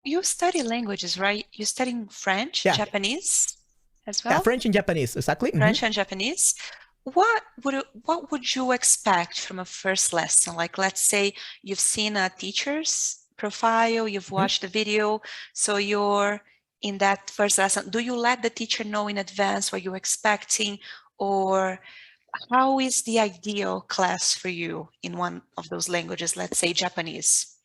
You study languages, right? You're studying French, Yeah, Japanese as yeah, well? French and Japanese, exactly. French and Japanese. What would you expect from a first lesson? Like, let's say you've seen a teacher's profile, you've Hmm. watched the video, so you're in that first lesson. Do you let the teacher know in advance what you're expecting, or how is the ideal class for you in one of those languages? Let's say Japanese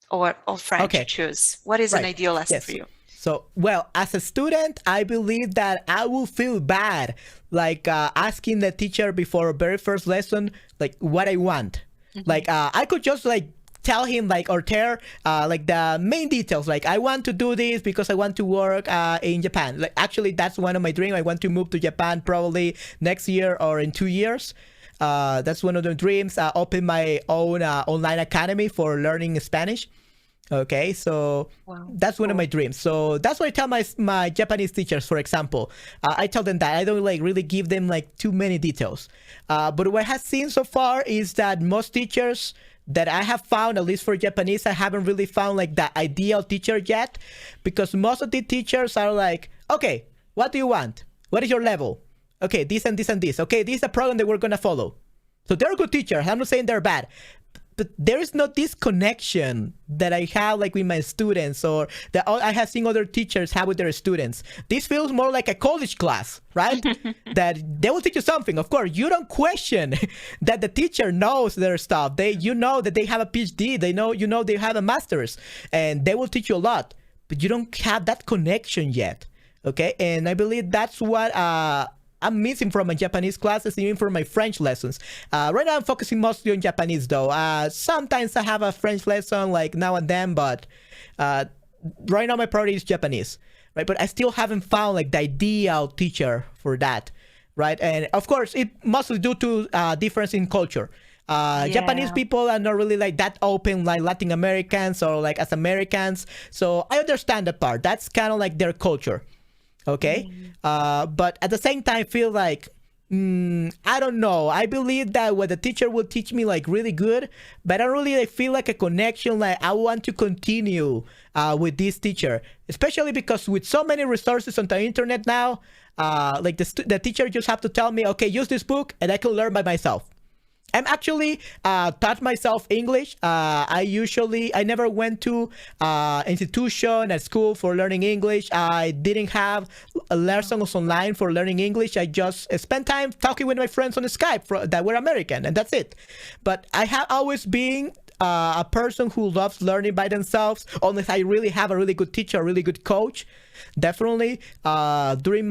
or French. Okay, Choose. What is an right. ideal lesson for Yes. you? So, well, as a student, I believe that I will feel bad, like asking the teacher before very first lesson, like what I want. Mhm. Like I could just like tell him like or tell like the main details. Like I want to do this because I want to work in Japan. Like actually, that's one of my dreams. I want to move to Japan probably next year or in 2 years. That's one of the dreams. Open my own online academy for learning Spanish. Okay, so Wow, that's one of my cool. dreams. So that's what I tell my Japanese teachers, for example. I tell them that I don't like really give them like too many details. But what I have seen so far is that most teachers that I have found, at least for Japanese, I haven't really found like the ideal teacher yet, because most of the teachers are like, okay, what do you want? What is your level? Okay, this and this and this. Okay, this is the program that we're gonna follow. So they're good teachers. I'm not saying they're bad, but there is not this connection that I have like with my students, or that I have seen other teachers have with their students. This feels more like a college class, right? That they will teach you something. Of course, you don't question that the teacher knows their stuff. You know that they have a PhD. They have a master's, and they will teach you a lot. But you don't have that connection yet. Okay, and I believe that's what I'm missing from my Japanese classes, even from my French lessons. Right now, I'm focusing mostly on Japanese, though. Sometimes I have a French lesson, like now and then, but uh, right now my priority is Japanese, right? But I still haven't found like the ideal teacher for that, right? And of course, it mostly due to difference in culture. Japanese Yeah. people are not really like that open like Latin Americans or like as Americans. So I understand that part. That's kind of like their culture. Okay, Mm. but at the same time, I feel like I don't know. I believe that what the teacher will teach me like really good, but I don't really like, feel like a connection. Like I want to continue with this teacher, especially because with so many resources on the internet now, like the teacher just have to tell me, okay, use this book, and I can learn by myself. I'm actually taught myself English. I never went to institution at school for learning English. I didn't have lessons online for learning English. I just spent time talking with my friends on Skype that were American, and that's it. But I have always been a person who loves learning by themselves, unless I really have a really good teacher, a really good coach. Definitely, during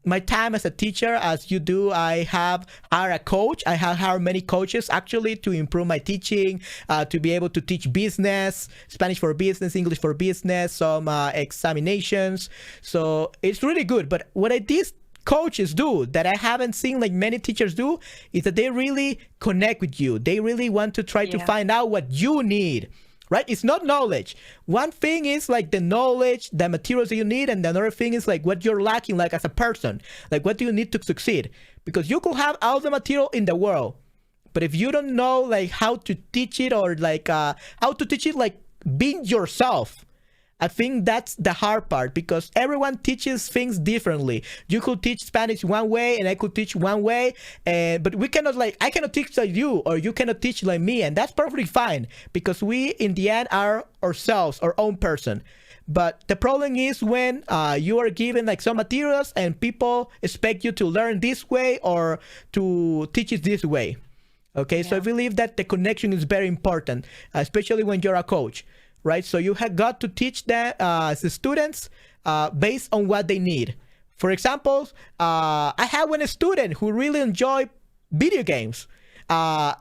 my time as a teacher, as you do, I have hired a coach. I have hired many coaches actually to improve my teaching, to be able to teach business, Spanish for business, English for business, some examinations. So it's really good. But what these coaches do that I haven't seen like many teachers do is that they really connect with you. They really want to try to Yeah. find out what you need, right? It's not knowledge. One thing is like the knowledge, the materials that you need, and the other thing is like what you're lacking, like as a person, like what do you need to succeed? Because you could have all the material in the world, but if you don't know like how to teach it, or like how to teach it like being yourself, I think that's the hard part, because everyone teaches things differently. You could teach Spanish one way, and I could teach one way, and but we cannot like I cannot teach like you, or you cannot teach like me, and that's perfectly fine, because we in the end are ourselves, our own person. But the problem is when you are given like some materials and people expect you to learn this way or to teach it this way. Okay, so I Yeah. believe that the connection is very important, especially when you're a coach, right? So you have got to teach the students based on what they need. For example, I had one student who really enjoyed video games.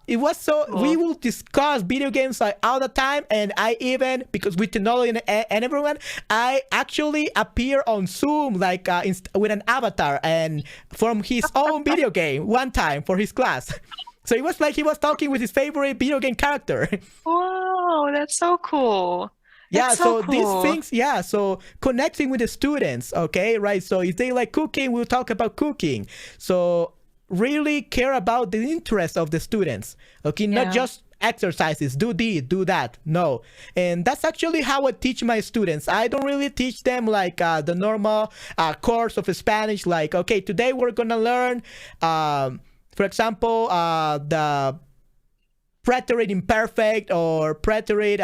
It was so we Cool. will discuss video games like all the time, and I even because with technology and everyone, I actually appear on Zoom like with an avatar and from his own video game one time for his class. So it was like he was talking with his favorite video game character. Wow, that's so cool. Yeah, That's so so these cool. things, yeah, so connecting with the students, okay, right? So if they like cooking, we'll talk about cooking. So really care about the interest of the students, okay, not Yeah. just exercises, do this, do that. No. And that's actually how I teach my students. I don't really teach them like the normal course of Spanish, like, okay, today we're gonna learn for example the preterite imperfect or preterite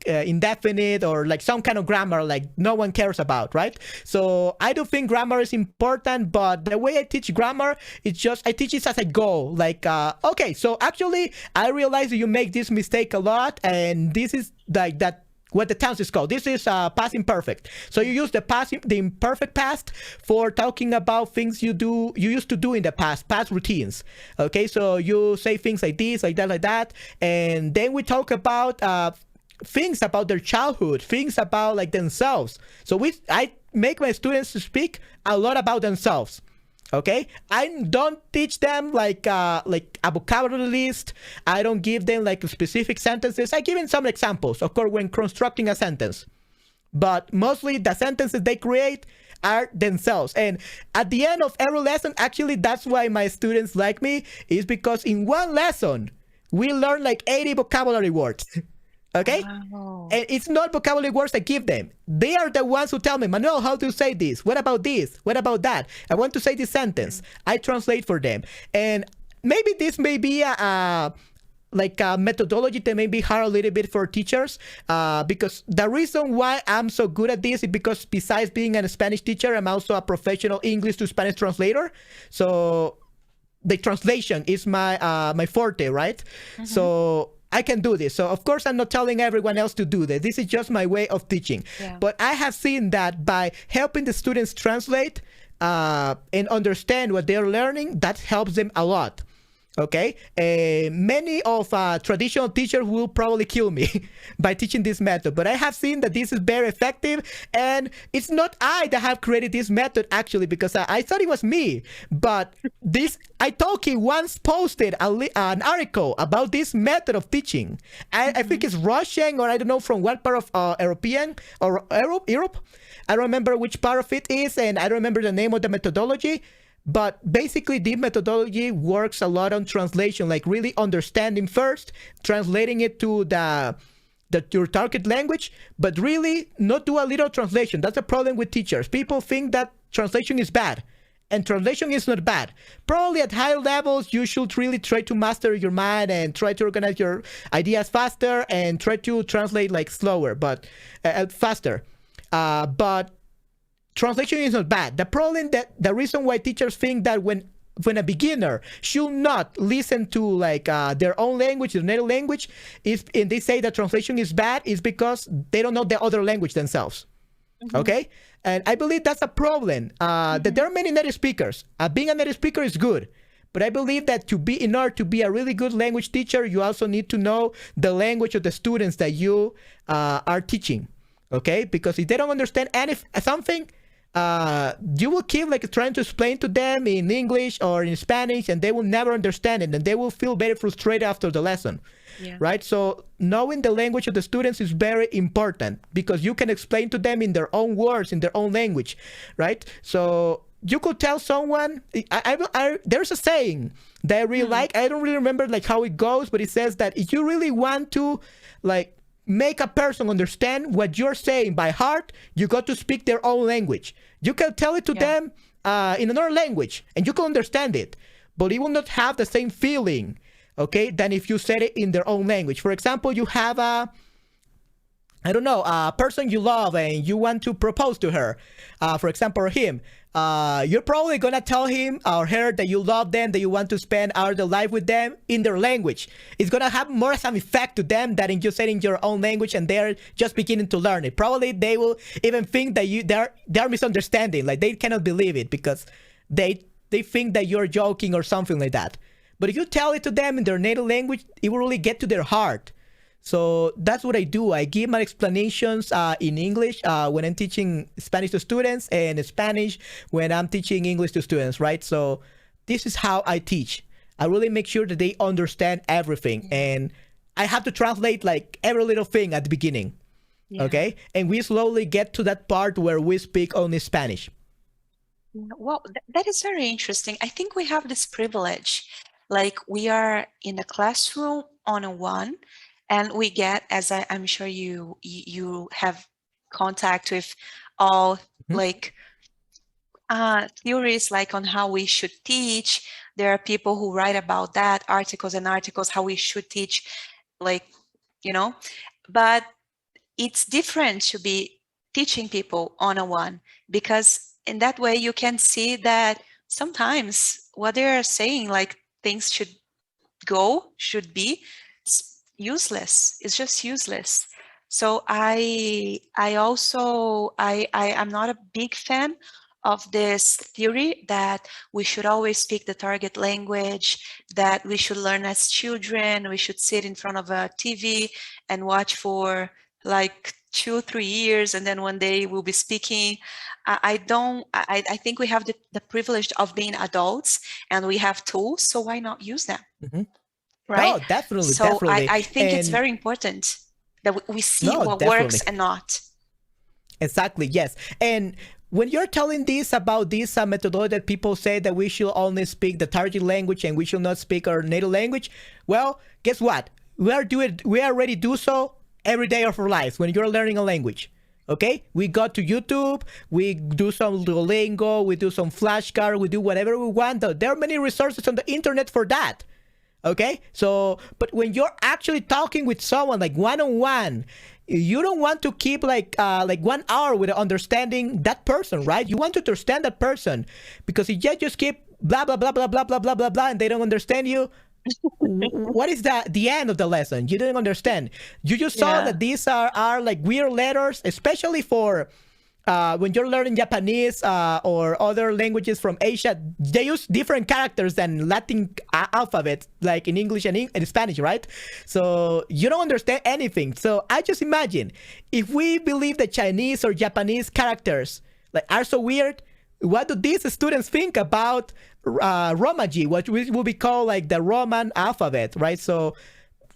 indefinite, or like some kind of grammar like no one cares about, right? So I do think grammar is important, but the way I teach grammar, it's just I teach it as I go. Like okay, so actually I realize that you make this mistake a lot, and this is like that what the tense is called. This is past imperfect. So you use the imperfect past for talking about things you used to do in the past routines. Okay, so you say things like this, like that, and then we talk about things about their childhood, things about like themselves. So I make my students to speak a lot about themselves. Okay, I don't teach them like a vocabulary list. I don't give them like specific sentences. I give them some examples, of course, when constructing a sentence. But mostly the sentences they create are themselves. And at the end of every lesson, actually, that's why my students like me, is because in one lesson, we learn like 80 vocabulary words. Okay? Wow. And it's not vocabulary words I give them. They are the ones who tell me, Manuel, how to say this? What about this? What about that? I want to say this sentence. I translate for them. And maybe this may be a methodology that may be hard a little bit for teachers, because the reason why I'm so good at this is because besides being a Spanish teacher, I'm also a professional English to Spanish translator. So the translation is my forte, right? Mm-hmm. So I can do this. So of course I'm not telling everyone else to do this. This is just my way of teaching. Yeah. But I have seen that by helping the students translate and understand what they're learning, that helps them a lot. Okay, many of traditional teachers will probably kill me by teaching this method, but I have seen that this is very effective, and it's not I that have created this method actually, because I thought it was me, but this Italki once posted an article about this method of teaching. I think it's Russian, or I don't know from what part of European or Europe. I don't remember which part of it is, and I don't remember the name of the methodology. But basically, this methodology works a lot on translation, like really understanding first, translating it to your target language, but really not do a little translation. That's the problem with teachers. People think that translation is bad, and translation is not bad. Probably at higher levels, you should really try to master your mind and try to organize your ideas faster and try to translate like slower, but faster. But translation is not bad. The problem the reason why teachers think that when a beginner should not listen to like their own language, their native language, and they say that translation is bad, is because they don't know the other language themselves. Mm-hmm. Okay, and I believe that's a problem. That there are many native speakers. Being a native speaker is good, but I believe that in order to be a really good language teacher, you also need to know the language of the students that you are teaching. Okay, because if they don't understand something, you will keep like trying to explain to them in English or in Spanish, and they will never understand it, and they will feel very frustrated after the lesson. Yeah. Right? So knowing the language of the students is very important, because you can explain to them in their own words, in their own language, right? So you could tell someone, there's a saying that I really like. I don't really remember like how it goes, but it says that if you really want to like make a person understand what you're saying by heart, you got to speak their own language. You can tell it to them in another language, and you can understand it, but it will not have the same feeling, okay, than if you said it in their own language. For example, you have a person you love and you want to propose to her, for example, or him. You're probably gonna tell him or her that you love them, that you want to spend our life with them in their language. It's gonna have more some effect to them than in you saying your own language and they're just beginning to learn it. Probably they will even think that they're misunderstanding, like they cannot believe it because they think that you're joking or something like that. But if you tell it to them in their native language, it will really get to their heart. So that's what I do. I give my explanations in English when I'm teaching Spanish to students, and Spanish when I'm teaching English to students, right? So this is how I teach. I really make sure that they understand everything. And I have to translate like every little thing at the beginning, okay? And we slowly get to that part where we speak only Spanish. Well, that is very interesting. I think we have this privilege. Like we are in the classroom, on a one, and we get, as I'm sure you have contact with all Mhm. like theories like on how we should teach. There are people who write about that, articles and articles, how we should teach, like, you know, but it's different to be teaching people on a one, because in that way you can see that sometimes what they're saying, like things should be, it's useless. It's just useless. So I also I am not a big fan of this theory that we should always speak the target language, that we should learn as children, we should sit in front of a TV and watch for like 2 3 years, and then one day we'll be speaking. I don't I think we have the privilege of being adults, and we have tools, so why not use them? Mhm. Right? No, definitely, So definitely. I think it's And very important that we see no, what works definitely. and not. Exactly, yes. And when you're telling this about this methodology that people say that we should only speak the target language and we should not speak our native language, well, guess what? We already do so every day of our lives when you're learning a language. Okay, we go to YouTube, we do some Duolingo, we do some flashcard, we do whatever we want. There are many resources on the internet for that. Okay, so but when you're actually talking with someone like one on one, you don't want to keep like 1 hour with understanding that person, right? You want to understand that person, because if you just keep blah blah blah blah blah blah blah blah blah and they don't understand you, what is the end of the lesson? You didn't understand. You just saw Yeah. that these are like weird letters, especially for when you're learning Japanese or other languages from Asia. They use different characters than Latin alphabet, like in English and in Spanish, right? So you don't understand anything. So I just imagine if we believe that Chinese or Japanese characters like are so weird, what do these students think about Romaji, what will be called like the Roman alphabet, right? So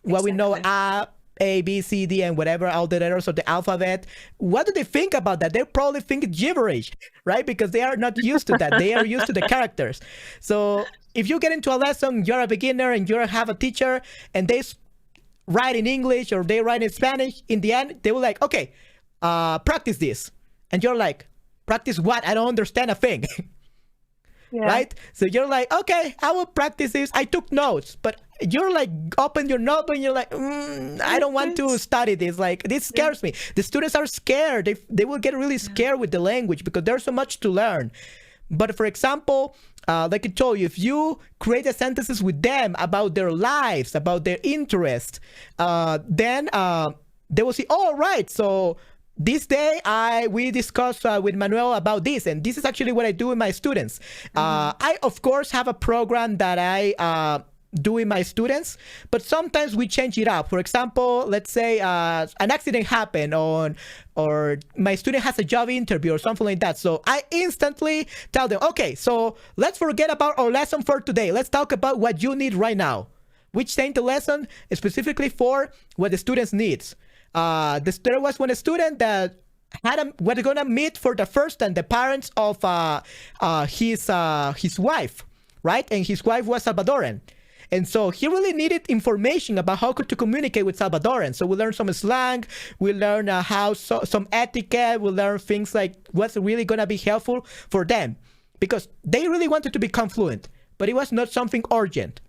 what we know, Exactly. A, B, C, D, and whatever, all the letters of the alphabet. What do they think about that? They probably think gibberish, right? Because they are not used to that. They are used to the characters. So if you get into a lesson, you're a beginner and you have a teacher and they write in English or they write in Spanish, in the end, they will like, okay, practice this. And you're like, practice what? I don't understand a thing. Yeah. Right? So you're like, okay, I will practice this. I took notes, but you're like, open your notebook and you're like, I don't want to study this. Like, this Yeah. scares me. The students are scared. They will get really scared with the language because there's so much to learn. But for example, like I told you, if you create a sentences with them about their lives, about their interests, then they will see, oh, right. So this day we discussed with Manuel about this, and this is actually what I do with my students. I of course have a program that I do with my students, but sometimes we change it up. For example, let's say an accident happened or my student has a job interview or something like that, so I instantly tell them, okay, so let's forget about our lesson for today. Let's talk about what you need right now. We changed the lesson specifically for what the students needs. There was one student that was gonna meet for the first time the parents of his wife, right? And his wife was Salvadoran. And so he really needed information about how to communicate with Salvadorans. So we learned some slang, we learned some etiquette, we learned things like what's really going to be helpful for them. Because they really wanted to become fluent, but it was not something urgent.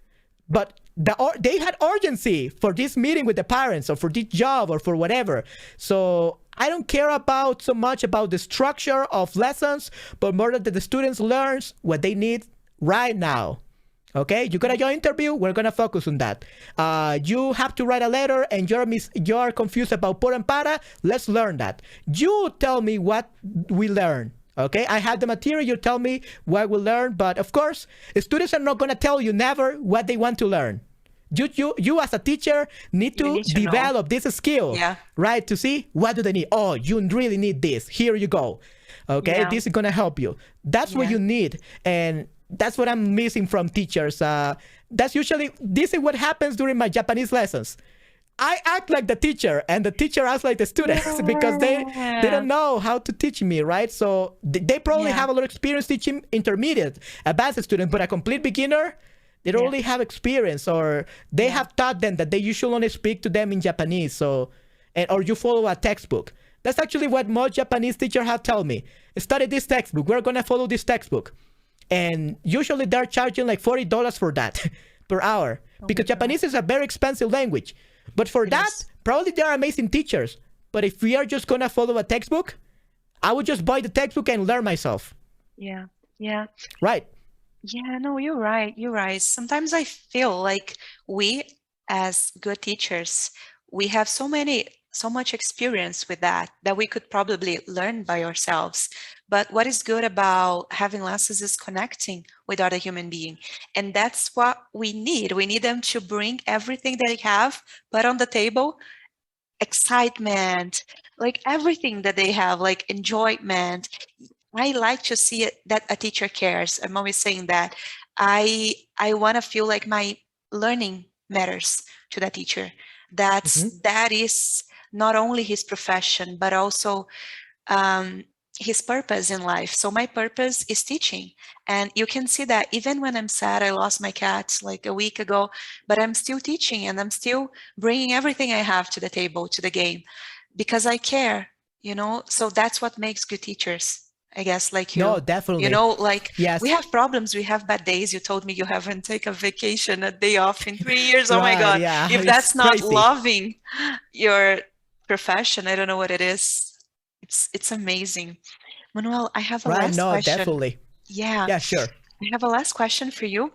But they had urgency for this meeting with the parents or for this job or for whatever. So I don't care about so much about the structure of lessons, but more that the students learns what they need right now. Okay, you got your interview. We're gonna focus on that. You have to write a letter, and you're confused about por and para. Let's learn that. You tell me what we learn. Okay, I have the material. You tell me what we learn. But of course, students are not gonna tell you never what they want to learn. You as a teacher need You to need to know. develop this skill, Yeah. right? To see what do they need. Oh, you really need this. Here you go. Okay, Yeah. this is gonna help you. That's what Yeah. you need, and that's what I'm missing from teachers. This is what happens during my Japanese lessons. I act like the teacher, and the teacher acts like the students because they don't know how to teach me, right? So they probably Yeah. have a lot of experience teaching intermediate, advanced students, but a complete beginner, They don't Yeah. really have experience, or they Yeah. have taught them that they usually only speak to them in Japanese. So, or you follow a textbook. That's actually what most Japanese teachers have told me. Study this textbook. We're gonna follow this textbook, and usually they're charging like $40 for that per hour, Oh my because God. Japanese is a very expensive language. But for It that, is. probably they're amazing teachers. But if we are just gonna follow a textbook, I would just buy the textbook and learn myself. Yeah. Yeah. Right. Yeah, no, you're right. You're right. Sometimes I feel like we, as good teachers, we have so much experience with that we could probably learn by ourselves. But what is good about having lessons is connecting with other human being. And that's what we need. We need them to bring everything that they have, put on the table, excitement, like everything that they have, like enjoyment. I like to see it that a teacher cares. I'm always saying that I want to feel like my learning matters to the teacher. Mm-hmm. That is not only his profession, but also um, his purpose in life. So my purpose is teaching, and you can see that even when I'm sad. I lost my cat like a week ago, but I'm still teaching, and I'm still bringing everything I have to the table, to the game, because I care. So that's what makes good teachers, I guess, like No, you. definitely. Like we Yes. have problems, we have bad days. You told me you haven't taken a vacation, a day off in 3 years. Oh my Right. God. Yeah. If It's that's not crazy. loving your profession, I don't know what it is. It's amazing. Manuel, I have a Right. last No, question. definitely. Yeah, Yeah. Sure. I have a last question for you.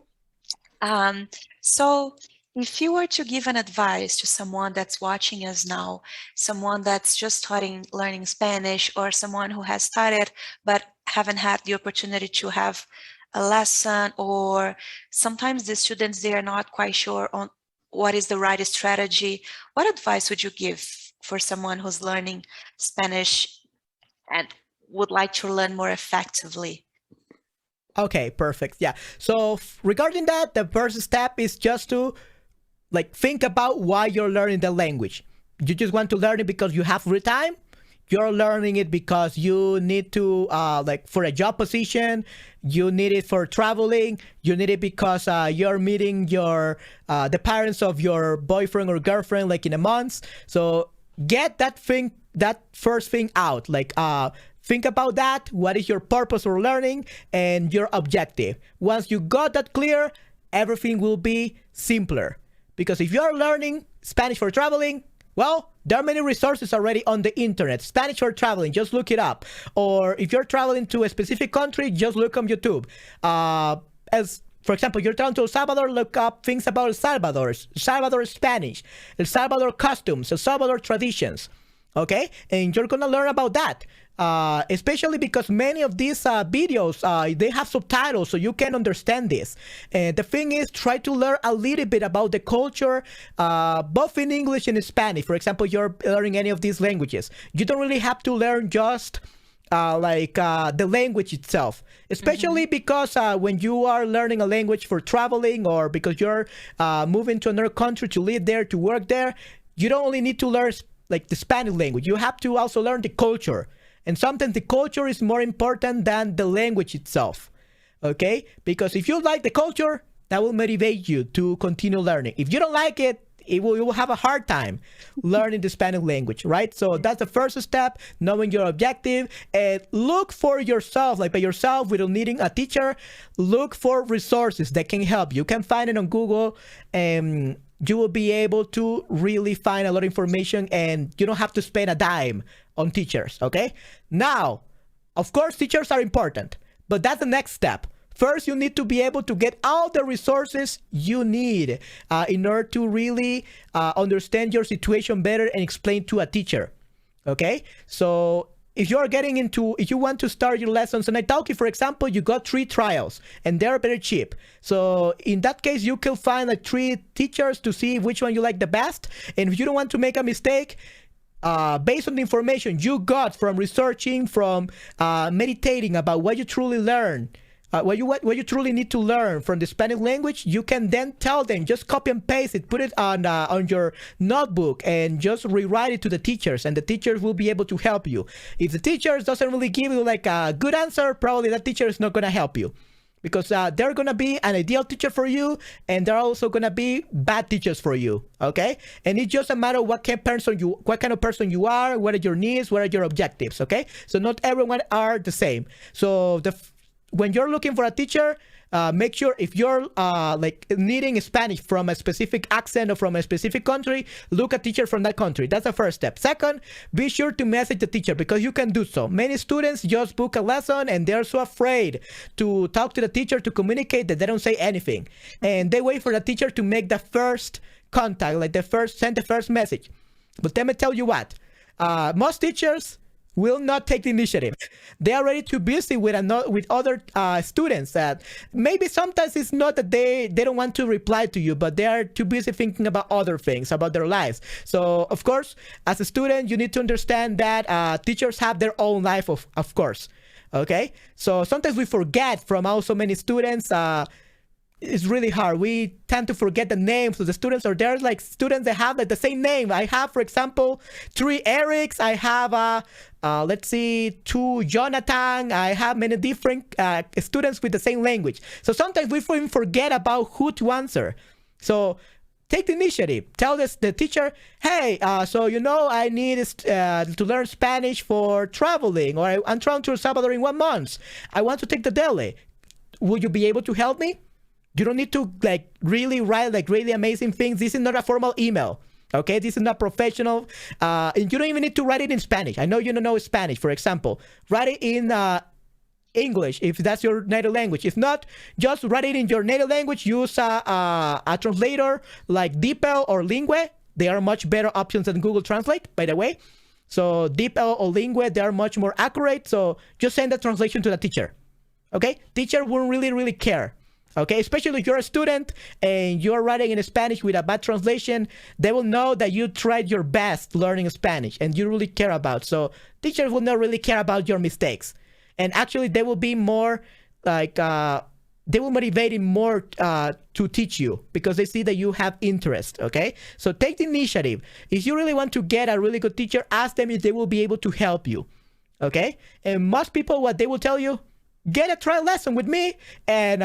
Um, so if you were to give an advice to someone that's watching us now, someone that's just starting learning Spanish, or someone who has started but haven't had the opportunity to have a lesson, or sometimes the students, they are not quite sure on what is the right strategy, what advice would you give for someone who's learning Spanish and would like to learn more effectively? Okay. Perfect. Yeah. So regarding that, the first step is just to like think about why you're learning the language. You just want to learn it because you have free time. You're learning it because you need to like for a job position. You need it for traveling. You need it because you're meeting your the parents of your boyfriend or girlfriend like in a month. So get that first thing out, like think about that. What is your purpose for learning and your objective? Once you got that clear, everything will be simpler. Because if you're learning Spanish for traveling, well, there are many resources already on the internet. Spanish for traveling, just look it up. Or if you're traveling to a specific country, just look on YouTube. As for example, you're traveling to El Salvador, look up things about El Salvador Spanish, El Salvador customs, El Salvador traditions. Okay, and you're gonna learn about that. Especially because many of these videos they have subtitles, so you can understand this. And the thing is, try to learn a little bit about the culture, both in English and in Spanish. For example, you're learning any of these languages, you don't really have to learn just the language itself, especially because when you are learning a language for traveling, or because you're moving to another country to live there, to work there, you don't only need to learn like the Spanish language, you have to also learn the culture. And sometimes the culture is more important than the language itself. Okay? Because if you like the culture, that will motivate you to continue learning. If you don't like it, you will have a hard time learning the Spanish language, right? So that's the first step, knowing your objective, and look for yourself, like by yourself, without needing a teacher. Look for resources that can help. You can find it on Google, and you will be able to really find a lot of information, and you don't have to spend a dime on teachers, okay? Now, of course, teachers are important, but that's the next step. First, you need to be able to get all the resources you need in order to really understand your situation better and explain to a teacher, okay? So if you want to start your lessons on Italki, for example, you got 3 trials and they're very cheap. So in that case, you can find like 3 teachers to see which one you like the best. And if you don't want to make a mistake, based on the information you got from researching, from meditating about what you truly learn, what you truly need to learn from the Spanish language, you can then tell them, just copy and paste it, put it on your notebook, and just rewrite it to the teachers, and the teachers will be able to help you. If the teacher doesn't really give you like a good answer, probably that teacher is not going to help you. because they're gonna be an ideal teacher for you, and they're also gonna be bad teachers for you. Okay, and it's just a matter of what kind of person you are, what are your needs, what are your objectives. Okay, so not everyone are the same. So when you're looking for a teacher, make sure if you're like needing Spanish from a specific accent or from a specific country, look at teacher from that country. That's the first step. Second, be sure to message the teacher, because you can do so. Many students just book a lesson and they're so afraid to talk to the teacher, to communicate, that they don't say anything. And they wait for the teacher to make the first contact, like send the first message. But let me tell you what, most teachers will not take the initiative. They are already too busy with other students, that maybe sometimes it's not that they don't want to reply to you, but they are too busy thinking about other things, about their lives. So of course, as a student, you need to understand that teachers have their own life, of course. Okay, so sometimes we forget from also many students. It's really hard. We tend to forget the names of the students, or there's like students that have like the same name. I have, for example, 3 Erics. I have, let's see, 2 Jonathan. I have many different students with the same language. So sometimes we even forget about who to answer. So take the initiative. Tell the teacher, hey, so I need to learn Spanish for traveling, or I'm traveling to El Salvador in 1 month. I want to take the DELE. Will you be able to help me? You don't need to like really write like really amazing things. This is not a formal email. Okay, this is not professional. And you don't even need to write it in Spanish. I know you don't know Spanish, for example. Write it in English if that's your native language. If not, just write it in your native language. Use a translator like DeepL or Lingua. They are much better options than Google Translate, by the way. So DeepL or Lingua, they are much more accurate. So just send the translation to the teacher. Okay, teacher won't really care. Okay, especially if you're a student and you're writing in Spanish with a bad translation, they will know that you tried your best learning Spanish and you really care about. So teachers will not really care about your mistakes. And actually, they will be more like, they will motivate you more to teach you, because they see that you have interest. Okay, so take the initiative. If you really want to get a really good teacher, ask them if they will be able to help you. Okay, and most people, what they will tell you, get a trial lesson with me, and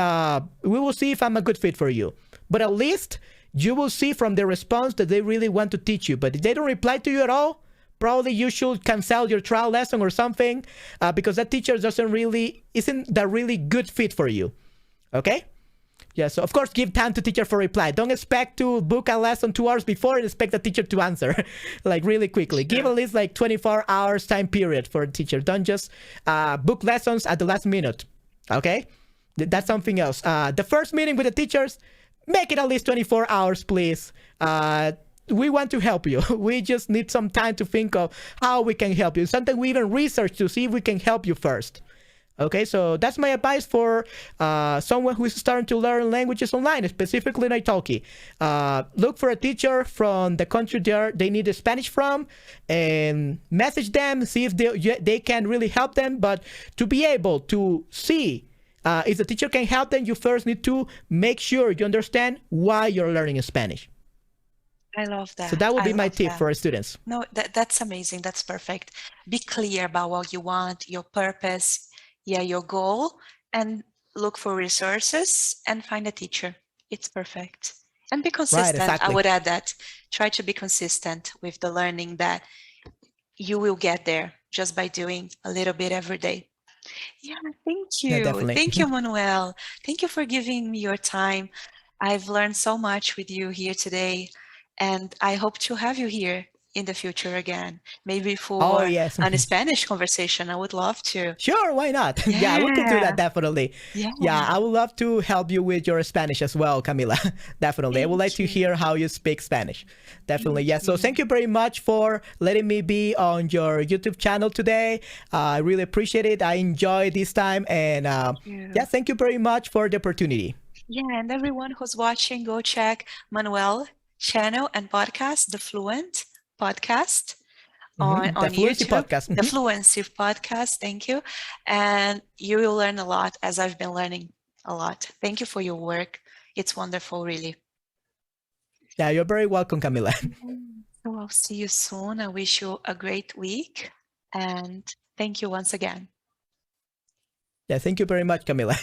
we will see if I'm a good fit for you. But at least you will see from their response that they really want to teach you. But if they don't reply to you at all, probably you should cancel your trial lesson or something, because that teacher isn't the really good fit for you. Okay? Yeah, so of course, give time to teacher for reply. Don't expect to book a lesson 2 hours before and expect the teacher to answer like really quickly. Give at least like 24 hours time period for a teacher. Don't just book lessons at the last minute. Okay? That's something else. The first meeting with the teachers, make it at least 24 hours, please. We want to help you. We just need some time to think of how we can help you. Sometimes we even research to see if we can help you first. Okay, so that's my advice for someone who is starting to learn languages online, specifically in Italki. Look for a teacher from the country they need Spanish from, and message them, see if they can really help them. But to be able to see if the teacher can help them, you first need to make sure you understand why you're learning Spanish. I love that. So that would be my tip for our students. No, that's amazing. That's perfect. Be clear about what you want, your purpose, your goal, and look for resources and find a teacher. It's perfect. And be consistent. Right, exactly. I would add that. Try to be consistent with the learning, that you will get there just by doing a little bit every day. Yeah, thank you. Yeah, thank you, Manuel. Thank you for giving me your time. I've learned so much with you here today, and I hope to have you here in the future again, maybe for a Spanish conversation. I would love to. Sure, why not? Yeah, we could do that, definitely. Yeah, I would love to help you with your Spanish as well, Camila. Definitely. I would like to hear how you speak Spanish. Definitely. Yeah, so thank you very much for letting me be on your YouTube channel today. I really appreciate it. I enjoyed this time, and thank you very much for the opportunity. Yeah, and everyone who's watching, go check Manuel channel and podcast, The Fluent Podcast on the Fluency YouTube. Podcast. The Fluency Podcast, thank you. And you will learn a lot, as I've been learning a lot. Thank you for your work. It's wonderful, really. Yeah, you're very welcome, Camila. So I'll see you soon. I wish you a great week. And thank you once again. Yeah, thank you very much, Camila.